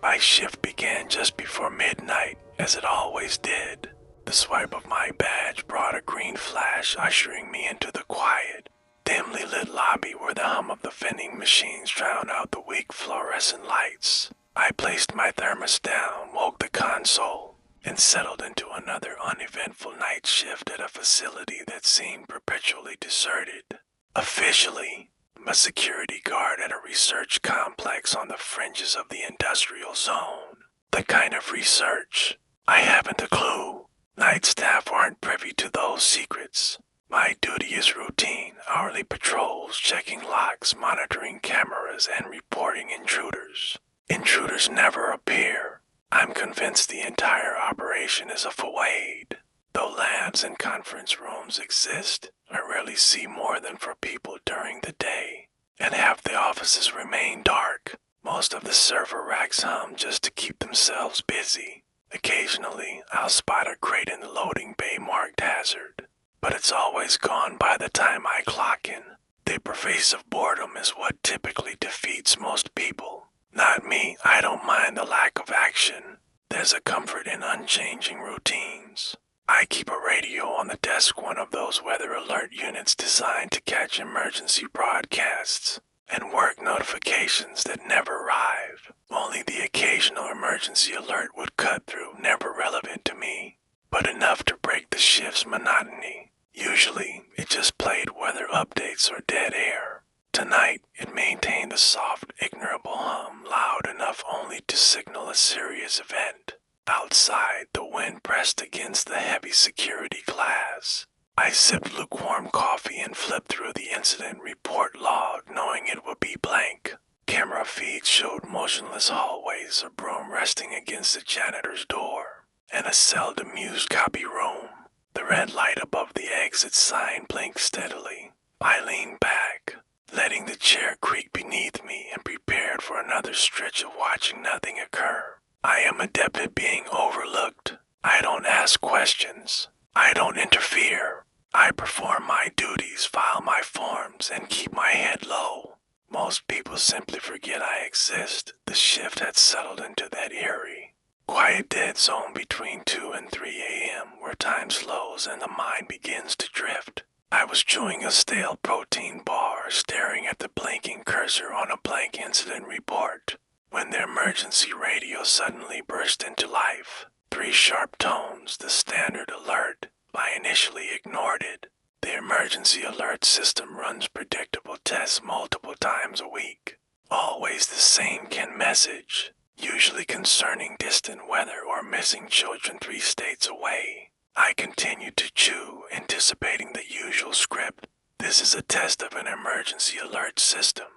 My shift began just before midnight, as it always did. The swipe of my badge brought a green flash, ushering me into the quiet, dimly lit lobby where the hum of the vending machines drowned out the weak fluorescent lights. I placed my thermos down, woke the console, and settled into another uneventful night shift at a facility that seemed perpetually deserted. Officially, I'm a security guard at a research complex on the fringes of the industrial zone. The kind of research I haven't a clue. Night staff aren't privy to those secrets. My duty is routine, hourly patrols, checking locks, monitoring cameras, and reporting intruders. Intruders never appear. I'm convinced the entire operation is a fawade. Though labs and conference rooms exist, I rarely see more than 4 people during the day, and half the offices remain dark. Most of the server racks hum just to keep themselves busy. Occasionally, I'll spot a crate in the loading bay marked hazard, but it's always gone by the time I clock in. The pervasive boredom is what typically defeats most people. Not me, I don't mind the lack of action. There's a comfort in unchanging routines. I keep a radio on the desk, one of those weather alert units designed to catch emergency broadcasts and work notifications that never arrive. Only the occasional emergency alert would cut through, never relevant to me, but enough to break the shift's monotony. Usually, it just played weather updates or dead air. Tonight, it maintained a soft, ignorable hum, loud enough only to signal a serious event. Outside, the wind pressed against the heavy security glass. I sipped lukewarm coffee and flipped through the incident report log, knowing it would be blank. Camera feeds showed motionless hallways, a broom resting against the janitor's door, and a seldom used copy room. The red light above the exit sign blinked steadily. I leaned back, letting the chair creak beneath me, and prepared for another stretch of watching nothing occur. I am adept at being overlooked. I don't ask questions. I don't interfere. I perform my duties, file my forms, and keep my head low. Most people simply forget I exist. The shift had settled into that eerie, quiet dead zone between 2 and 3 a.m. where time slows and the mind begins to drift. I was chewing a stale protein bar, staring at the blinking cursor on a blank incident report, when the emergency radio suddenly burst into life. 3 sharp tones, the standard alert. I initially ignored it. The emergency alert system runs predictable tests multiple times a week. Always the same Ken message, usually concerning distant weather or missing children 3 states away. I continued to chew, anticipating the usual script. This is a test of an emergency alert system.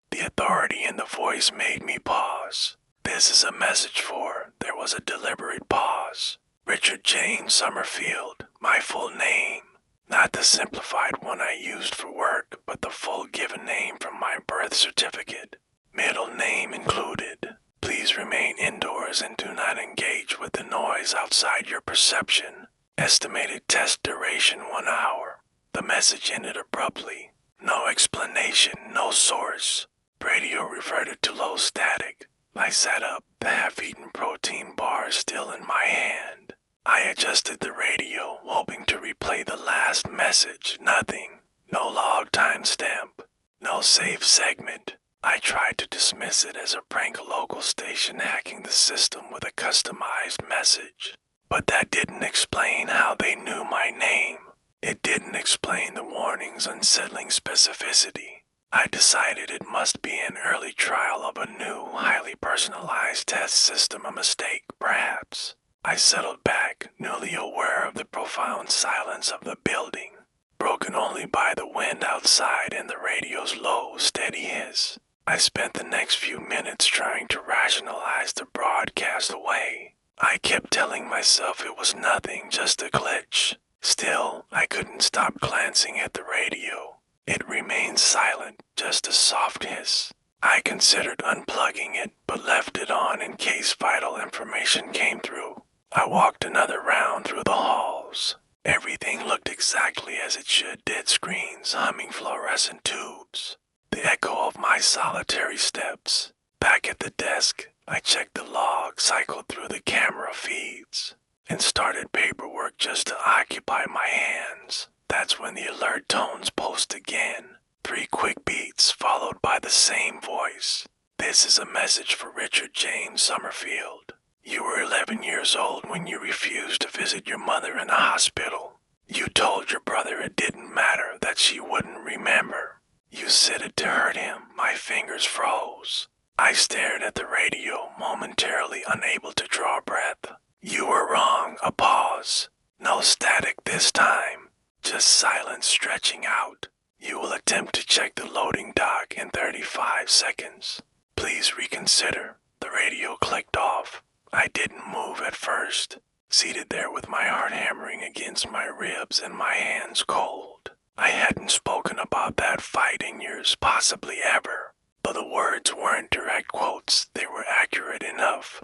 The authority in the voice made me pause. This is a message for, there was a deliberate pause. Richard James Summerfield, my full name. Not the simplified one I used for work, but the full given name from my birth certificate. Middle name included. Please remain indoors and do not engage with the noise outside your perception. Estimated test duration 1 hour. The message ended abruptly. No explanation, no source. Radio reverted to low static. I sat up, the half-eaten protein bar still in my hand. I adjusted the radio, hoping to replay the last message. Nothing. No log timestamp. No save segment. I tried to dismiss it as a prank, a local station hacking the system with a customized message. But that didn't explain how they knew my name. It didn't explain the warning's unsettling specificity. I decided it must be an early trial of a new, highly personalized test system, a mistake, perhaps. I settled back, newly aware of the profound silence of the building, broken only by the wind outside and the radio's low, steady hiss. I spent the next few minutes trying to rationalize the broadcast away. I kept telling myself it was nothing, just a glitch. Still, I couldn't stop glancing at the radio. It remained silent, just a soft hiss. I considered unplugging it, but left it on in case vital information came through. I walked another round through the halls. Everything looked exactly as it should, dead screens, humming fluorescent tubes. The echo of my solitary steps. Back at the desk, I checked the log cycled through the camera feeds and started paperwork just to occupy my hands. That's when the alert tones post again. 3 quick beats followed by the same voice. This is a message for Richard James Summerfield. You were 11 years old when you refused to visit your mother in the hospital. You told your brother it didn't matter, that she wouldn't remember. You said it to hurt him. My fingers froze. I stared at the radio, momentarily unable to draw breath. You were wrong. A pause. No static this time. Just silence stretching out. You will attempt to check the loading dock in 35 seconds. Please reconsider. The radio clicked off. I didn't move at first, seated there with my heart hammering against my ribs and my hands cold. I hadn't spoken about that fight in years, possibly ever. But the words weren't direct quotes, they were accurate enough.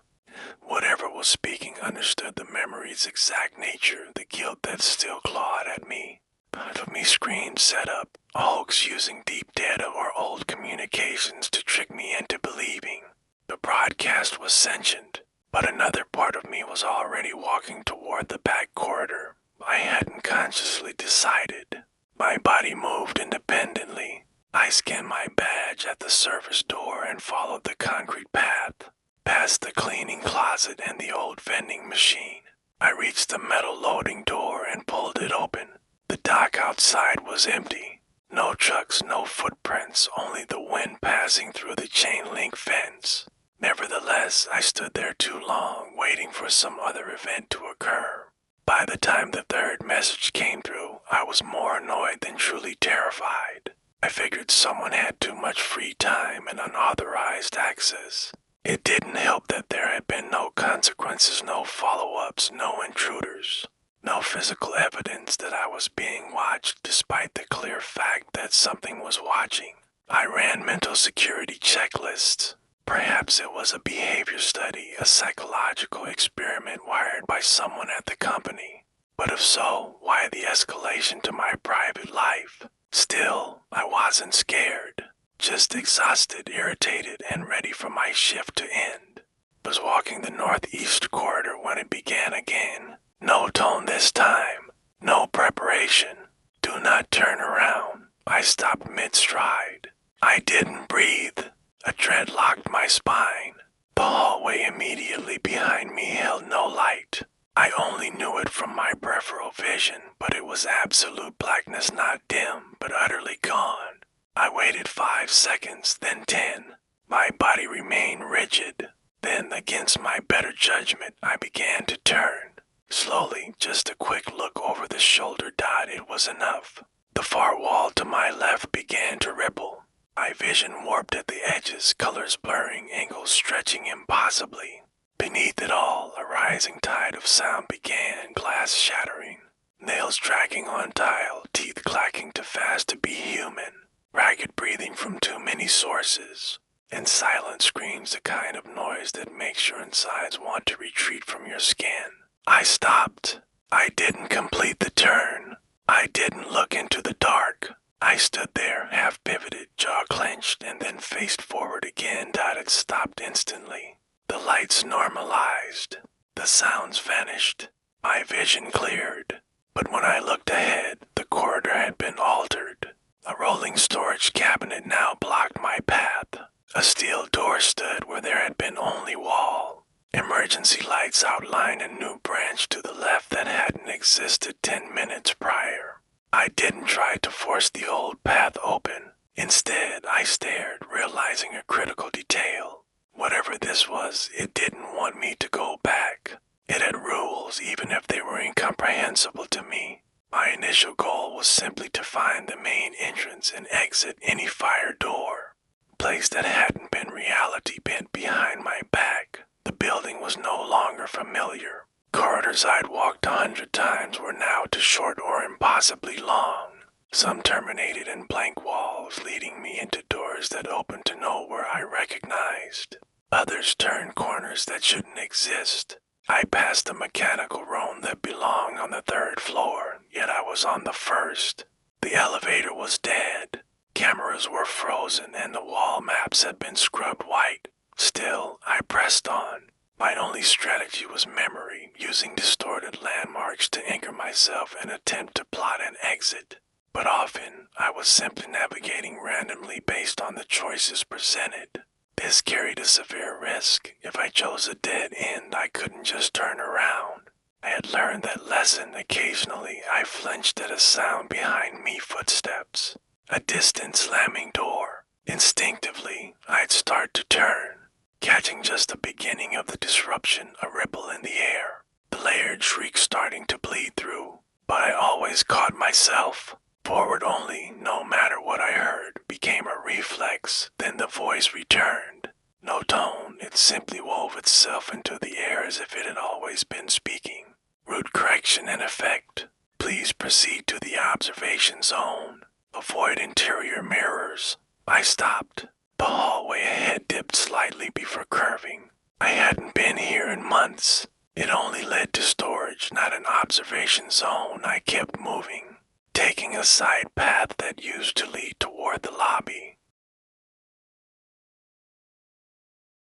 Whatever was speaking understood the memory's exact nature, the guilt that still clawed at me. Part of me screamed set up, a hoax using deep data or old communications to trick me into believing. The broadcast was sentient, but another part of me was already walking toward the back corridor. I hadn't consciously decided. My body moved independently. I scanned my badge at the service door and followed the concrete path, past the cleaning closet and the old vending machine. I reached the metal loading door and pulled it open. The dock outside was empty. No trucks, no footprints, only the wind passing through the chain-link fence. Nevertheless, I stood there too long, waiting for some other event to occur. By the time the third message came through, I was more annoyed than truly terrified. I figured someone had too much free time and unauthorized access. It didn't help that there had been no consequences, no follow-ups, no intruders. No physical evidence that I was being watched, despite the clear fact that something was watching. I ran mental security checklists. Perhaps it was a behavior study, a psychological experiment wired by someone at the company. But if so, why the escalation to my private life? Still, I wasn't scared. Just exhausted, irritated, and ready for my shift to end. Was walking the northeast corridor when it began again. No tone this time. No preparation. Do not turn around. I stopped mid-stride. I didn't breathe. A dread locked my spine. The hallway immediately behind me held no light. I only knew it from my peripheral vision, but it was absolute blackness, not dim, but utterly gone. I waited 5 seconds, then 10. My body remained rigid. Then, against my better judgment, I began to turn. Slowly, just a quick look over the shoulder dot, it was enough. The far wall to my left began to ripple. My vision warped at the edges, colors blurring, angles stretching impossibly. Beneath it all, a rising tide of sound began, glass shattering. Nails dragging on tile, teeth clacking too fast to be human. Ragged breathing from too many sources. And silent screams, the kind of noise that makes your insides want to retreat from your skin. I stopped. I didn't complete the turn. I didn't look into the dark. I stood there, half pivoted, jaw clenched, and then faced forward again. It stopped instantly. The lights normalized. The sounds vanished. My vision cleared. But when I looked ahead, the corridor had been altered. A rolling storage cabinet now blocked my path. A steel door stood where there had been only wall. Emergency lights outlined a new branch to the left that hadn't existed 10 minutes prior. I didn't try to force the old path open. Instead, I stared, realizing a critical detail. Whatever this was, it didn't want me to go back. It had rules, even if they were incomprehensible to me. My initial goal was simply to find the main entrance and exit any fire door. Place that hadn't been reality bent behind my back. The building was no longer familiar. Corridors I'd walked 100 times were now too short or impossibly long. Some terminated in blank walls, leading me into doors that opened to nowhere I recognized. Others turned corners that shouldn't exist. I passed a mechanical room that belonged on the 3rd floor, yet I was on the 1st. The elevator was dead. Cameras were frozen and the wall maps had been scrubbed white. Still, I pressed on. My only strategy was memory, using distorted landmarks to anchor myself and attempt to plot an exit. But often, I was simply navigating randomly based on the choices presented. This carried a severe risk. If I chose a dead end, I couldn't just turn around. I had learned that lesson. Occasionally, I flinched at a sound behind me, footsteps, a distant slamming door. Instinctively, I'd start to turn, catching just the beginning of the disruption, a ripple in the air, the layered shriek starting to bleed through. But I always caught myself. Forward only, no matter what I heard, became a reflex. Then the voice returned. No tone, it simply wove itself into the air as if it had always been speaking. Root correction in effect. Please proceed to the observation zone. Avoid interior mirrors. I stopped. The hallway ahead dipped slightly before curving. I hadn't been here in months. It only led to storage, not an observation zone. I kept moving, taking a side path that used to lead toward the lobby.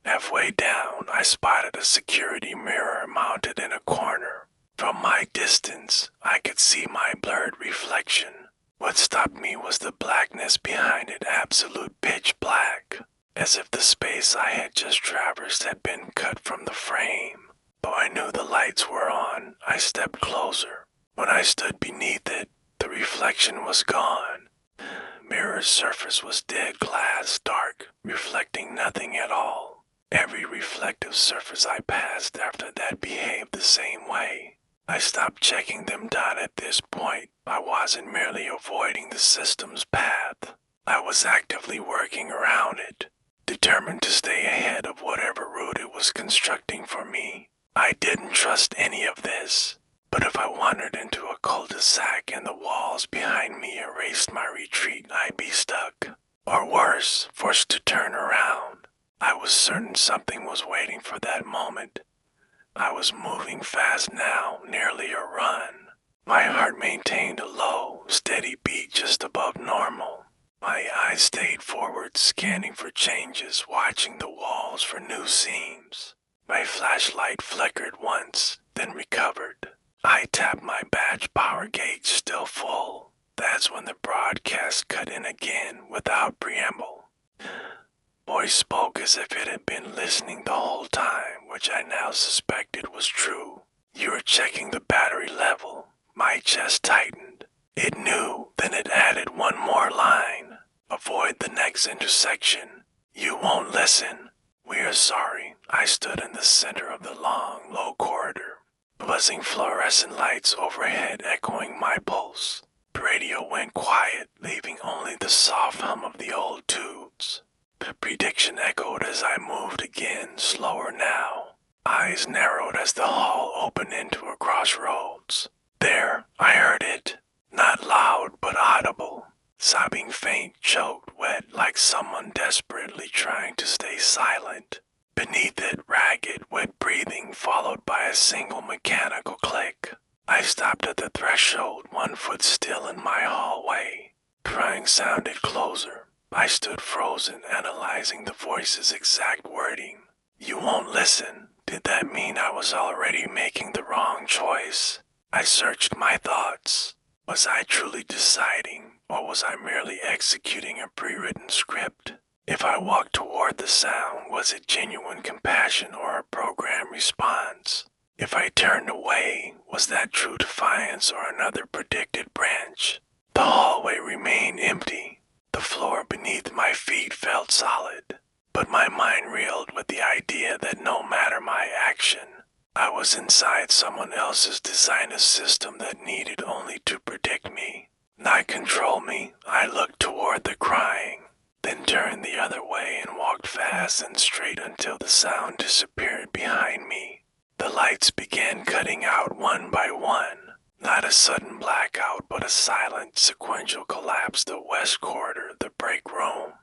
Halfway down, I spotted a security mirror mounted in a corner. From my distance, I could see my blurred reflection. What stopped me was the blackness behind it, absolute pitch black, as if the space I had just traversed had been cut from the frame. Though I knew the lights were on, I stepped closer. When I stood beneath it, the reflection was gone. Mirror's surface was dead glass, dark, reflecting nothing at all. Every reflective surface I passed after that behaved the same way. I stopped checking them down at this point. I wasn't merely avoiding the system's path. I was actively working around it, determined to stay ahead of whatever route it was constructing for me. I didn't trust any of this. But if I wandered into a cul-de-sac and the walls behind me erased my retreat, I'd be stuck. Or worse, forced to turn around. I was certain something was waiting for that moment. I was moving fast now, nearly a run. My heart maintained a low, steady beat just above normal. My eyes stayed forward, scanning for changes, watching the walls for new seams. My flashlight flickered once, then recovered. I tapped my badge power gauge, still full. That's when the broadcast cut in again, without preamble. Voice spoke as if it had been listening the whole time, which I now suspected was true. You were checking the battery level. My chest tightened. It knew, then it added one more line. Avoid the next intersection. You won't listen. We are sorry. I stood in the center of the long, low corridor. Buzzing fluorescent lights overhead echoing my pulse. The radio went quiet, leaving only the soft hum of the old tubes. The prediction echoed as I moved again, slower now. Eyes narrowed as the hall opened into a crossroads. There, I heard it. Not loud, but audible. Sobbing faint, choked, wet, like someone desperately trying to stay silent. Beneath it, ragged, wet breathing followed by a single mechanical click. I stopped at the threshold, one foot still in my hallway. Crying sounded closer. I stood frozen, analyzing the voice's exact wording. You won't listen. Did that mean I was already making the wrong choice? I searched my thoughts. Was I truly deciding, or was I merely executing a pre-written script? If I walked toward the sound, was it genuine compassion or a programmed response? If I turned away, was that true defiance or another predicted branch? The hallway remained empty. The floor beneath my feet felt solid, but my mind reeled with the idea that no matter my action, I was inside someone else's designer system that needed only to predict me, not control me. I looked toward the crying, then turned the other way and walked fast and straight until the sound disappeared behind me. The lights began cutting out one by one. Not a sudden blackout, but a silent, sequential collapse. The west corridor, the break room,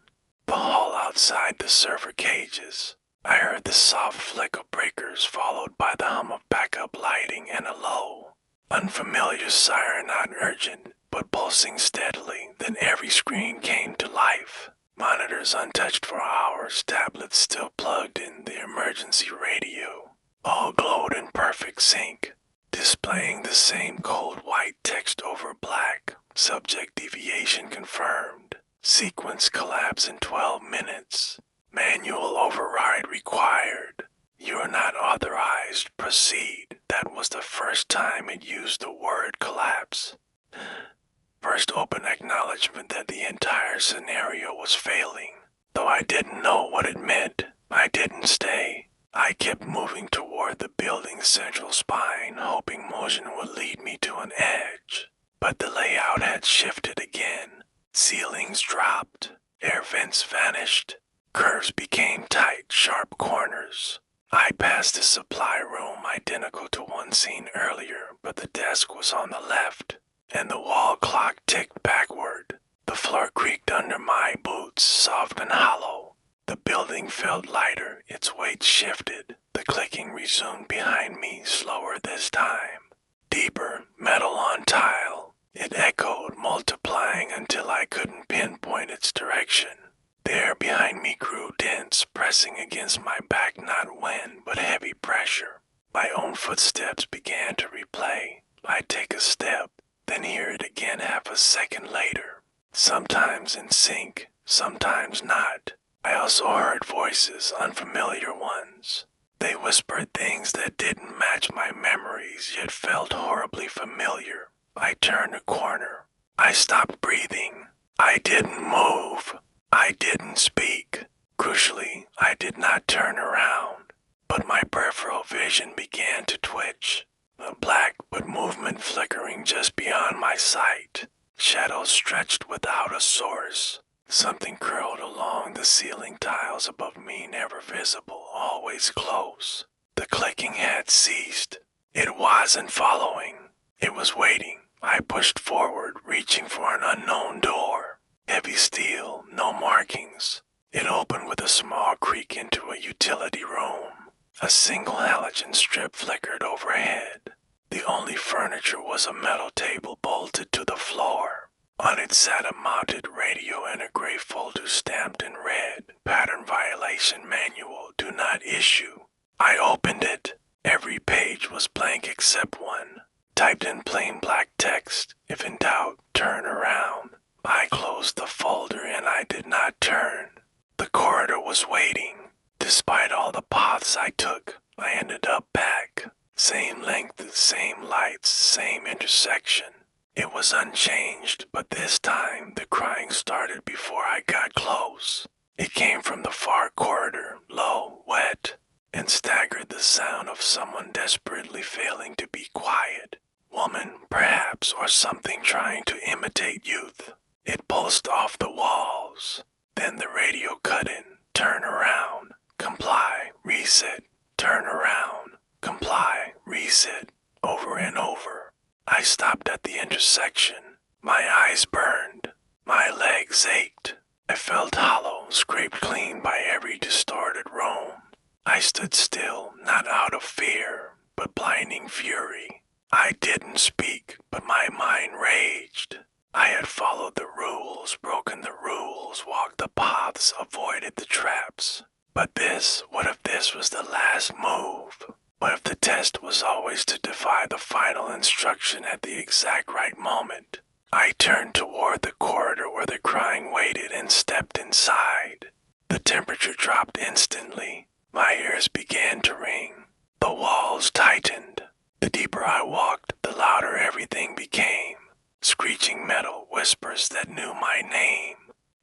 the hall outside the server cages. I heard the soft flick of breakers, followed by the hum of backup lighting and a low, unfamiliar siren, not urgent, but pulsing steadily. Then every screen came to life. Monitors untouched for hours, tablets still plugged in, the emergency radio. All glowed in perfect sync, displaying the same cold white text over black. Subject deviation confirmed. Sequence collapse in 12 minutes. Manual override required. You are not authorized. Proceed. That was the first time it used the word collapse. First open acknowledgement that the entire scenario was failing. Though I didn't know what it meant, I didn't stay. I kept moving toward the building's central spine, hoping motion would lead me to an edge. But the layout had shifted again. Ceilings dropped, air vents vanished, curves became tight, sharp corners. I passed a supply room identical to one seen earlier, but the desk was on the left, and the wall clock ticked backward. The floor creaked under my boots, soft and hollow. The building felt lighter, its weight shifted. The clicking resumed behind me, slower this time. Deeper, metal on tile. It echoed, multiplying until I couldn't pinpoint its direction. The air behind me grew dense, pressing against my back, not wind, but heavy pressure. My own footsteps began to replay. I'd take a step, then hear it again half a second later. Sometimes in sync, sometimes not. I also heard voices, unfamiliar ones. They whispered things that didn't match my memories, yet felt horribly familiar. I turned a corner. I stopped breathing. I didn't move. I didn't speak. Crucially, I did not turn around, but my peripheral vision began to twitch. A black but movement flickering just beyond my sight. Shadows stretched without a source. Something curled along the ceiling tiles above me, never visible, always close. The clicking had ceased. It wasn't following. It was waiting. I pushed forward, reaching for an unknown door. Heavy steel, no markings. It opened with a small creak into a utility room. A single halogen strip flickered overhead. The only furniture was a metal table bolted to the floor. On it sat a mounted radio and a gray folder stamped in red. Pattern violation manual, do not issue. I opened it. Every page was blank except one. Typed in plain black text, if in doubt, turn around. I closed the folder and I did not turn. The corridor was waiting. Despite all the paths I took, I ended up back. Same length, same lights, same intersection. It was unchanged, but this time the crying started before I got close. It came from the far corridor, low, wet, and staggered the sound of someone desperately failing to be quiet. Woman, perhaps, or something trying to imitate youth. It pulsed off the walls. Then the radio cut in. Turn around. Comply. Reset. Turn around. Comply. Reset. Over and over. I stopped at the intersection. My eyes burned. My legs ached. I felt hollow, scraped clean by every distorted roam. I stood still, not out of fear, but blinding fury. I didn't speak, but my mind raged. I had followed the rules, broken the rules, walked the paths, avoided the traps. But this, what if this was the last move? What if the test was always to defy the final instruction at the exact right moment? I turned toward the corridor where the crying waited and stepped inside. The temperature dropped instantly. My ears began to ring. The walls tightened. The deeper I walked, the louder everything became. Screeching metal whispers that knew my name.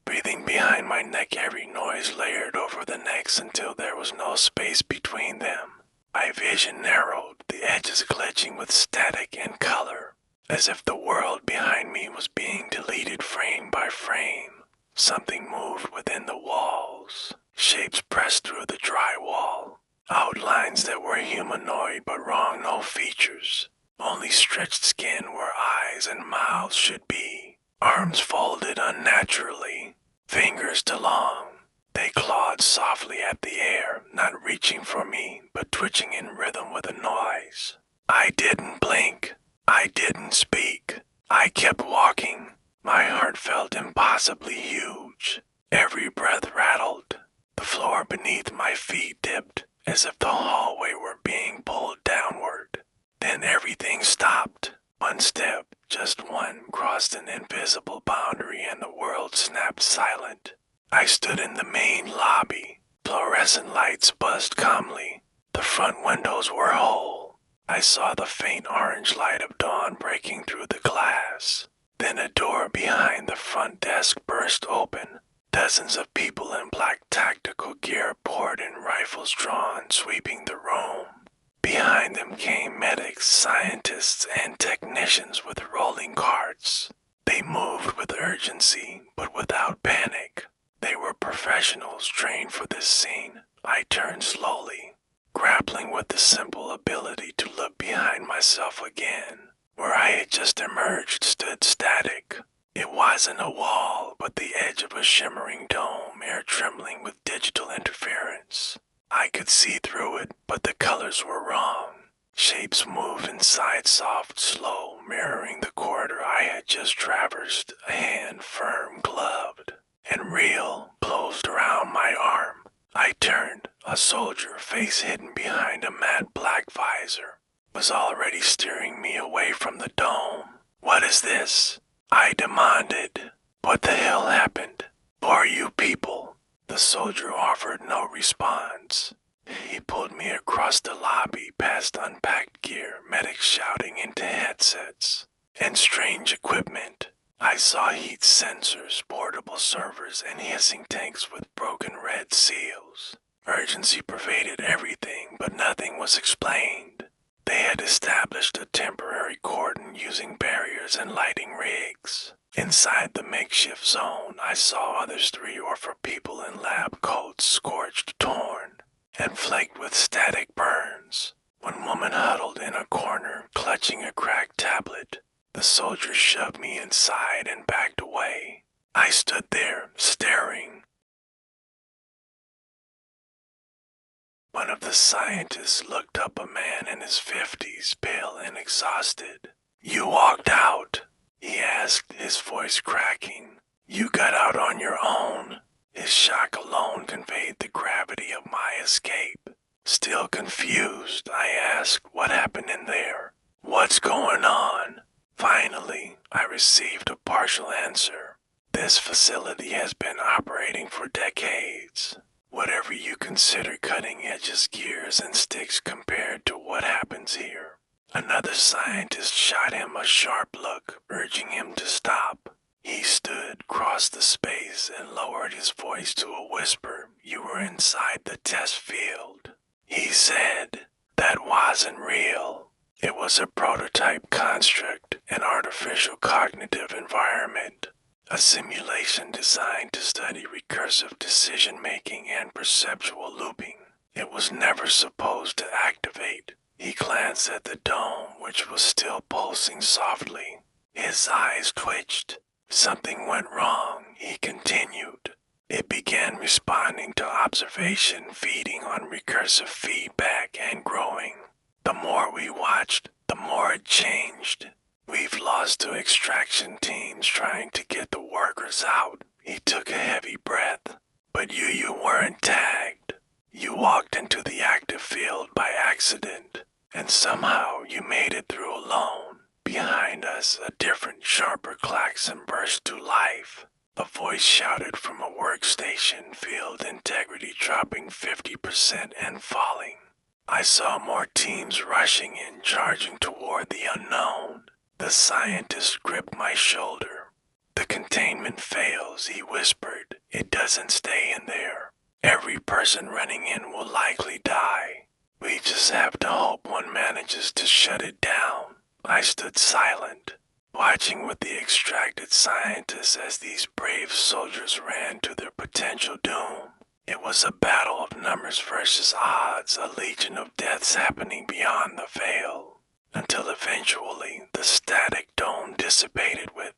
Breathing behind my neck, every noise layered over the next until there was no space between them. My vision narrowed, the edges glitching with static and color, as if the world behind me was being deleted frame by frame. Something moved within the walls. Shapes pressed through the drywall. Outlines that were humanoid but wrong, no features. Only stretched skin where eyes and mouths should be. Arms folded unnaturally. Fingers too long. They clawed softly at the air, not reaching for me, but twitching in rhythm with a noise. I didn't blink. I didn't speak. I kept walking. My heart felt impossibly huge. Every breath rattled. The floor beneath my feet dipped, as if the hallway were being pulled downward. Then everything stopped. One step, just one, crossed an invisible boundary and the world snapped silent. I stood in the main lobby. Fluorescent lights buzzed calmly. The front windows were whole. I saw the faint orange light of dawn breaking through the glass. Then a door behind the front desk burst open. Dozens of people in black tactical gear poured in, rifles drawn, sweeping the room. Behind them came medics, scientists, and technicians with rolling carts. They moved with urgency, but without panic. They were professionals trained for this scene. I turned slowly, grappling with the simple ability to look behind myself again. Where I had just emerged stood static. It wasn't a wall, but the edge of a shimmering dome, air trembling with digital interference. I could see through it, but the colors were wrong. Shapes moved inside, soft, slow, mirroring the corridor I had just traversed, a hand firm, gloved, and real, closed around my arm. I turned. A soldier, face hidden behind a matte black visor, was already steering me away from the dome. "What is this?" I demanded. "What the hell happened? Who are you people?" The soldier offered no response. He pulled me across the lobby, past unpacked gear, medics shouting into headsets, and strange equipment. I saw heat sensors, portable servers, and hissing tanks with broken red seals. Urgency pervaded everything, but nothing was explained. They had established a temporary cordon using barriers and lighting rigs. Inside the makeshift zone, I saw others 3 or 4 people in lab coats, scorched, torn, and flaked with static burns. One woman huddled in a corner, clutching a cracked tablet. The soldier shoved me inside and backed away. I stood there, staring. One of the scientists looked up, a man in his 50s, pale and exhausted. "You walked out?" he asked, his voice cracking. "You got out on your own?" His shock alone conveyed the gravity of my escape. Still confused, I asked, "What happened in there? What's going on?" Finally, I received a partial answer. "This facility has been operating for decades. Whatever you consider cutting edges, gears, and sticks compared to what happens here." Another scientist shot him a sharp look, urging him to stop. He stood, crossed the space, and lowered his voice to a whisper. "You were inside the test field." He said, "That wasn't real. It was a prototype construct, an artificial cognitive environment. A simulation designed to study recursive decision-making and perceptual looping. It was never supposed to activate." He glanced at the dome, which was still pulsing softly. His eyes twitched. "Something went wrong," he continued. "It began responding to observation, feeding on recursive feedback, and growing. The more we watched, the more it changed. We've lost to extraction teams trying to get the workers out." He took a heavy breath. "But you weren't tagged. You walked into the active field by accident, and somehow you made it through alone. Behind us, a different, sharper klaxon burst to life. A voice shouted from a workstation, field integrity dropping 50% and falling. I saw more teams rushing in, charging toward the unknown. The scientist gripped my shoulder. "The containment fails," he whispered. "It doesn't stay in there. Every person running in will likely die. We just have to hope one manages to shut it down." I stood silent, watching with the extracted scientists as these brave soldiers ran to their potential doom. It was a battle of numbers versus odds, a legion of deaths happening beyond the veil, until eventually the static dome dissipated with